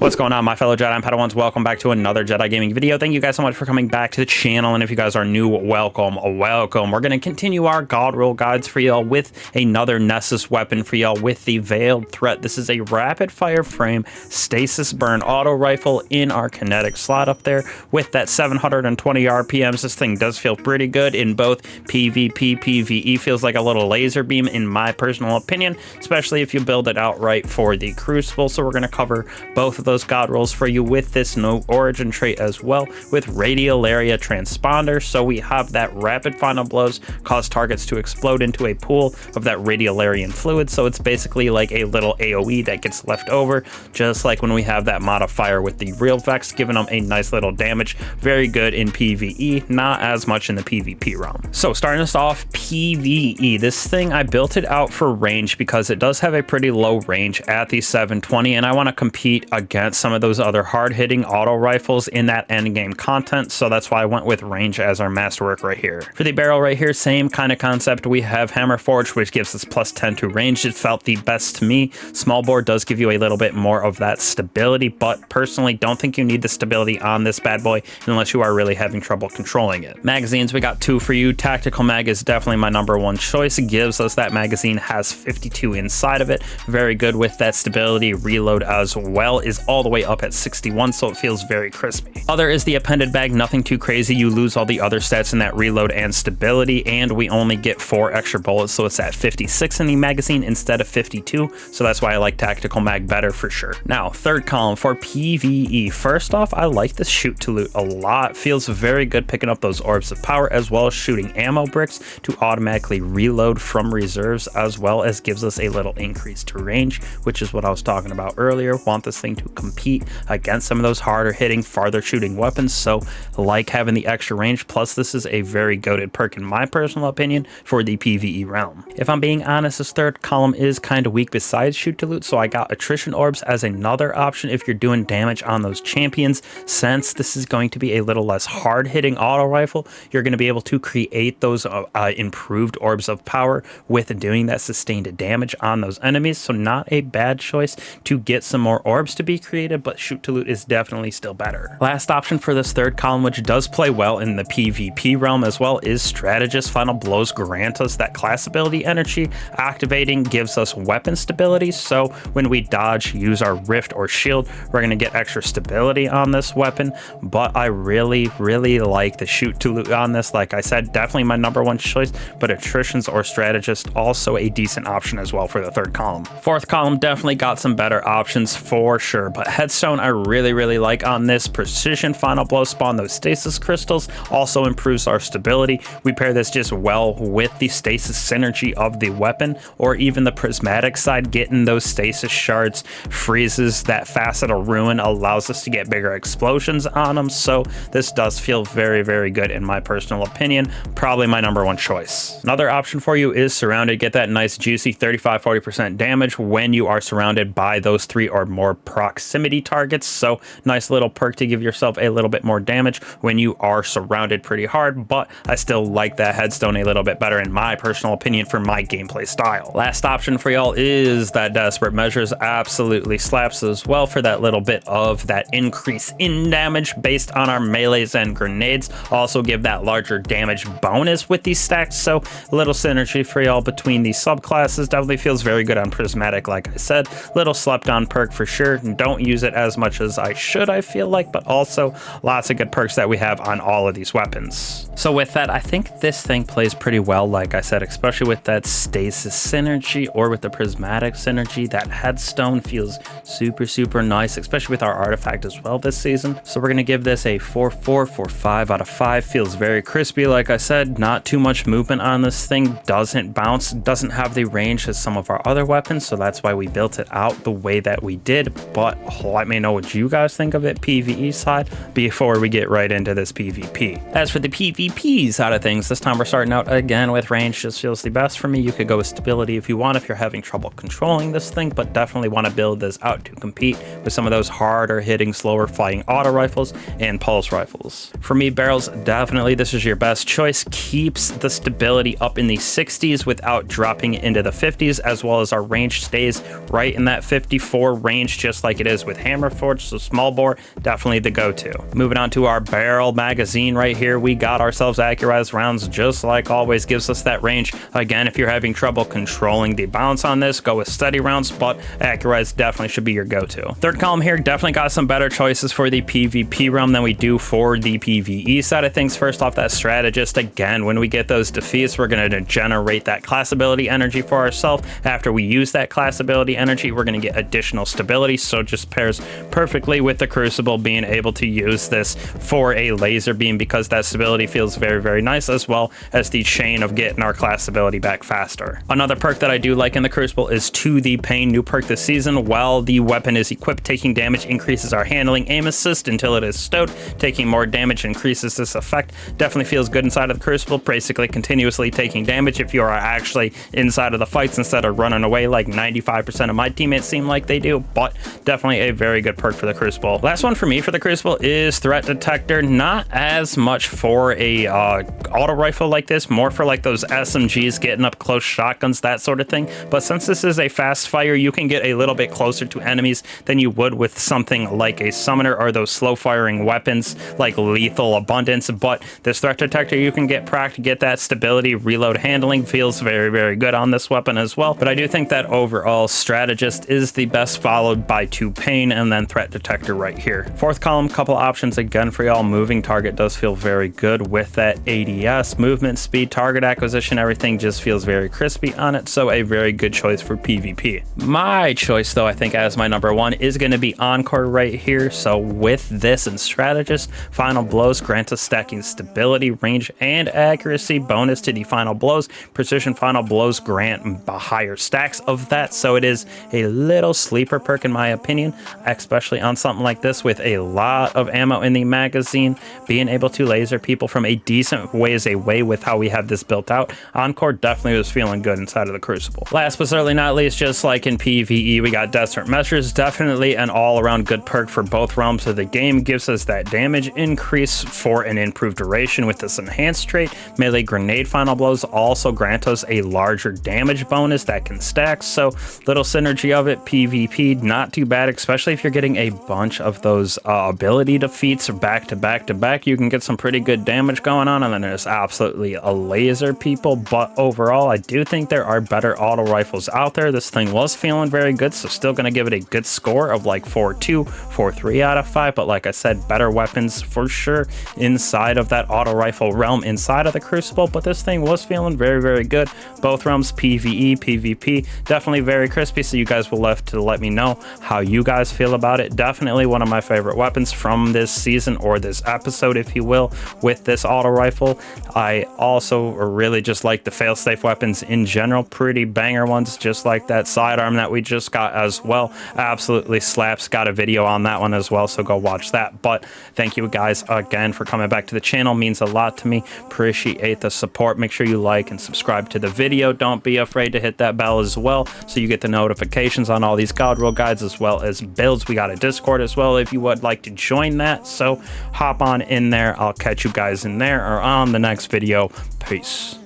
What's going on, my fellow Jedi and Padawans? Welcome back to another Jedi gaming video. Thank you guys so much for coming back to the channel, and if you guys are new, welcome. We're going to continue our God Roll guides for y'all with another Nessus weapon for y'all with the Veiled Threat. This is a rapid fire frame stasis burn auto rifle in our kinetic slot up there with that 720 RPMs. This thing does feel pretty good in both PvP, PvE. Feels like a little laser beam in my personal opinion, especially if you build it outright for the Crucible. So we're going to cover both of those God rolls for you with this no origin trait as well with Radiolarian Transponder. So we have that rapid final blows cause targets to explode into a pool of that Radiolarian fluid. So it's basically like a little AoE that gets left over, just like when we have that modifier with the Real Vex, giving them a nice little damage. Very good in PvE, not as much in the PvP realm. So starting us off, PvE. This thing, I built it out for range because it does have a pretty low range at the 720, and I want to compete against some of those other hard-hitting auto rifles in that end game content, so that's why I went with range as our masterwork right here. For the barrel right here, same kind of concept. We have Hammer Forge, which gives us plus 10 to range. It felt the best to me. Small bore does give you a little bit more of that stability, but personally don't think you need the stability on this bad boy unless you are really having trouble controlling it. Magazines, we got two for you. Tactical mag is definitely my #1 choice. It gives us that magazine, has 52 inside of it. Very good with that stability. Reload as well is all the way up at 61, so it feels very crispy. Other is the appended bag, nothing too crazy. You lose all the other stats in that reload and stability, and we only get 4 extra bullets, so it's at 56 in the magazine instead of 52, so that's why I like tactical mag better for sure. Now, third column for PvE. First off, I like this shoot to loot a lot. Feels very good picking up those orbs of power as well as shooting ammo bricks to automatically reload from reserves, as well as gives us a little increase to range, which is what I was talking about earlier. Want this thing to compete against some of those harder hitting, farther shooting weapons, so like having the extra range. Plus this is a very goated perk in my personal opinion for the PvE realm. If I'm being honest, this third column is kind of weak besides shoot to loot, so I got attrition orbs as another option if you're doing damage on those champions. Since this is going to be a little less hard hitting auto rifle, you're going to be able to create those improved orbs of power with doing that sustained damage on those enemies, so not a bad choice to get some more orbs to be created, but shoot to loot is definitely still better. Last option for this third column, which does play well in the PvP realm as well, is Strategist. Final blows grant us that class ability energy. Activating gives us weapon stability, so when we dodge, use our rift or shield, we're going to get extra stability on this weapon. But I really like the shoot to loot on this. Like I said, definitely my #1 choice, but attritions or strategist also a decent option as well for the third column. Fourth column definitely got some better options for sure, but headstone I really like on this. Precision final blow spawn those stasis crystals, also improves our stability. We pair this just well with the stasis synergy of the weapon, or even the prismatic side. Getting those stasis shards freezes that facet of ruin, allows us to get bigger explosions on them, so this does feel very good in my personal opinion. Probably my #1 choice. Another option for you is surrounded. Get that nice juicy 35-40% damage when you are surrounded by those 3 or more proximity targets, so nice little perk to give yourself a little bit more damage when you are surrounded pretty hard. But I still like that headstone a little bit better in my personal opinion for my gameplay style. Last option for y'all is that Desperate Measures. Absolutely slaps as well for that little bit of that increase in damage based on our melees and grenades. Also give that larger damage bonus with these stacks, so a little synergy for y'all between these subclasses. Definitely feels very good on prismatic, like I said. Little slept on perk for sure. Don't use it as much as I should, I feel like, but also lots of good perks that we have on all of these weapons. So with that, I think this thing plays pretty well, like I said, especially with that stasis synergy or with the prismatic synergy. That headstone feels super nice, especially with our artifact as well this season. So we're gonna give this a 4.5 out of 5. Feels very crispy, like I said. Not too much movement on this thing. Doesn't bounce, doesn't have the range as some of our other weapons, so that's why we built it out the way that we did. But let me know what you guys think of it PvE side before we get right into this PvP. As for the PvP side of things, this time we're starting out again with range. Just feels the best for me. You could go with stability if you want, if you're having trouble controlling this thing, but definitely want to build this out to compete with some of those harder hitting, slower flying auto rifles and pulse rifles. For me, barrels, definitely this is your best choice. Keeps the stability up in the 60s without dropping into the 50s, as well as our range stays right in that 54 range, just like it it is with hammer forge, so small bore, definitely the go-to. Moving on to our barrel magazine right here, we got ourselves accurized rounds, just like always, gives us that range. Again, if you're having trouble controlling the bounce on this, go with steady rounds, but accurized definitely should be your go-to. Third column here, definitely got some better choices for the PvP realm than we do for the PvE side of things. First off, that strategist. Again, when we get those defeats, we're going to generate that class ability energy for ourselves. After we use that class ability energy, we're going to get additional stability, so it just pairs perfectly with the Crucible being able to use this for a laser beam, because that stability feels very, very nice, as well as the chain of getting our class ability back faster. Another perk that I do like in the Crucible is To the Pain, new perk this season. While the weapon is equipped, taking damage increases our handling aim assist until it is stowed. Taking more damage increases this effect. Definitely feels good inside of the Crucible, basically continuously taking damage if you are actually inside of the fights instead of running away like 95% of my teammates seem like they do, but definitely a very good perk for the Crucible. Last one for me for the Crucible is Threat Detector. Not as much for a auto rifle like this, more for like those SMGs, getting up close, shotguns, that sort of thing. But since this is a fast fire, you can get a little bit closer to enemies than you would with something like a summoner or those slow firing weapons like Lethal Abundance. But this Threat Detector, you can get proc to get that stability. Reload handling feels very, very good on this weapon as well. But I do think that overall strategist is the best, followed by To Pain and then Threat Detector right here. Fourth column, couple options again for y'all. Moving target does feel very good with that ADS. Movement speed, target acquisition, everything just feels very crispy on it, so a very good choice for PvP. My choice though, I think as my number one, is going to be Encore right here. So with this and strategist, final blows grant us stacking stability, range, and accuracy bonus to the final blows. Precision final blows grant higher stacks of that, so it is a little sleeper perk in my opinion, especially on something like this with a lot of ammo in the magazine. Being able to laser people from a decent ways away with how we have this built out, Encore definitely was feeling good inside of the Crucible. Last but certainly not least, just like in PvE, we got Desperate Measures. Definitely an all-around good perk for both realms of the game. Gives us that damage increase for an improved duration with this enhanced trait. Melee grenade final blows also grant us a larger damage bonus that can stack, so little synergy of it. PvP, not too bad, especially if you're getting a bunch of those ability defeats back to back to back. You can get some pretty good damage going on, and then there's absolutely a laser people. But overall, I do think there are better auto rifles out there. This thing was feeling very good, so still going to give it a good score of like 4.2, 4.3 out of 5. But like I said, better weapons for sure inside of that auto rifle realm inside of the Crucible. But this thing was feeling very, very good. Both realms, PvE, PvP, definitely very crispy. So you guys will have to let me know how you guys feel about it. Definitely one of my favorite weapons from this season, or this episode, if you will, with this auto rifle. I also really just like the Failsafe weapons in general. Pretty banger ones, just like that sidearm that we just got as well. Absolutely slaps. Got a video on that one as well, so go watch that. But thank you guys again for coming back to the channel. Means a lot to me. Appreciate the support. Make sure you like and subscribe to the video. Don't be afraid to hit that bell as well, so you get the notifications on all these God Rule guides as well as builds. We got a Discord as well if you would like to join that, so hop on in there. I'll catch you guys in there or on the next video. Peace.